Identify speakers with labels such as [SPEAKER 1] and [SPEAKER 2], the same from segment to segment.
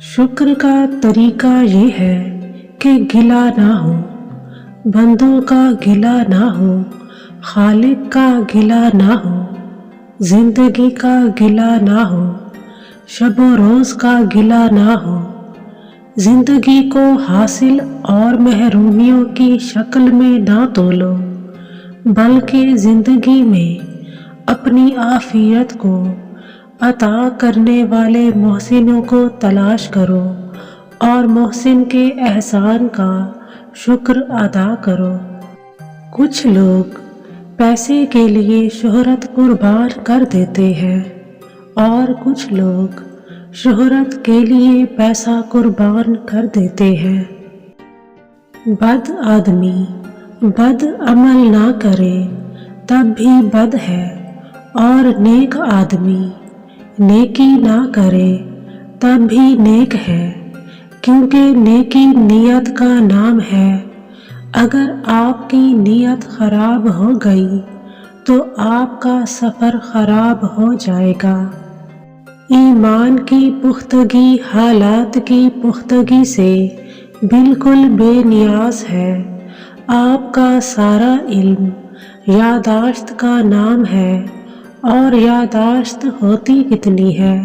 [SPEAKER 1] शुक्र का तरीका ये है कि गिला ना हो, बंदों का गिला ना हो, खालिक का गिला ना हो, जिंदगी का गिला ना हो, शब रोज़ का गिला ना हो। जिंदगी को हासिल और महरूमियों की शक्ल में ना तोलो, बल्कि जिंदगी में अपनी आफियत को अता करने वाले मोहसिनों को तलाश करो और मोहसिन के एहसान का शुक्र अदा करो। कुछ लोग पैसे के लिए शोहरत कुर्बान कर देते हैं और कुछ लोग शोहरत के लिए पैसा कुर्बान कर देते हैं। बद आदमी बद अमल ना करे तब भी बद है, और नेक आदमी नेकी ना करे तब भी नेक है, क्योंकि नेकी नियत का नाम है। अगर आपकी नियत खराब हो गई तो आपका सफ़र खराब हो जाएगा। ईमान की पुख्तगी हालात की पुख्तगी से बिल्कुल बेनियाज है। आपका सारा इल्म यादाश्त का नाम है, और यादाश्त होती कितनी है।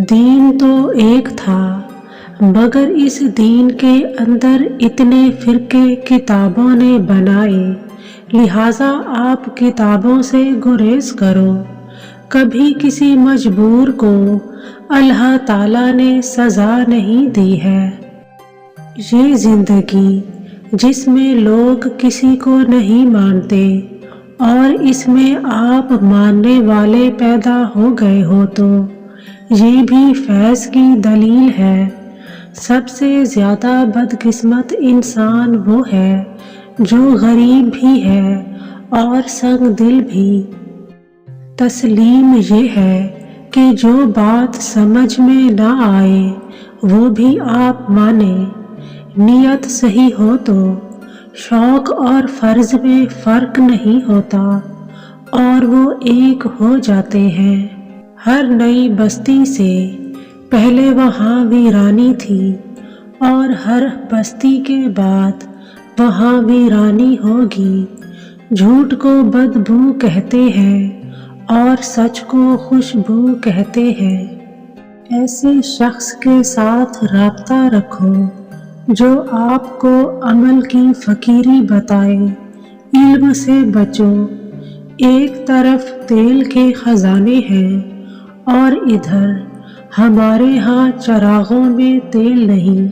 [SPEAKER 1] दीन तो एक था, मगर इस दीन के अंदर इतने फिरके किताबों ने बनाए, लिहाजा आप किताबों से गुरेज करो। कभी किसी मजबूर को अल्लाह ताला ने सज़ा नहीं दी है। ये ज़िंदगी जिसमें लोग किसी को नहीं मानते और इसमें आप मानने वाले पैदा हो गए हो, तो ये भी फैज़ की दलील है। सबसे ज़्यादा बदकिस्मत इंसान वो है जो गरीब भी है और संग दिल भी। तस्लीम ये है कि जो बात समझ में ना आए वो भी आप माने। नियत सही हो तो शौक और फ़र्ज में फ़र्क नहीं होता और वो एक हो जाते हैं। हर नई बस्ती से पहले वहाँ वीरानी थी, और हर बस्ती के बाद वहाँ वीरानी होगी। झूठ को बदबू कहते हैं और सच को खुशबू कहते हैं। ऐसे शख्स के साथ राब्ता रखो जो आपको अमल की फ़कीरी बताए। इल्म से बचो। एक तरफ तेल के ख़जाने हैं और इधर हमारे यहाँ चरागों में तेल नहीं।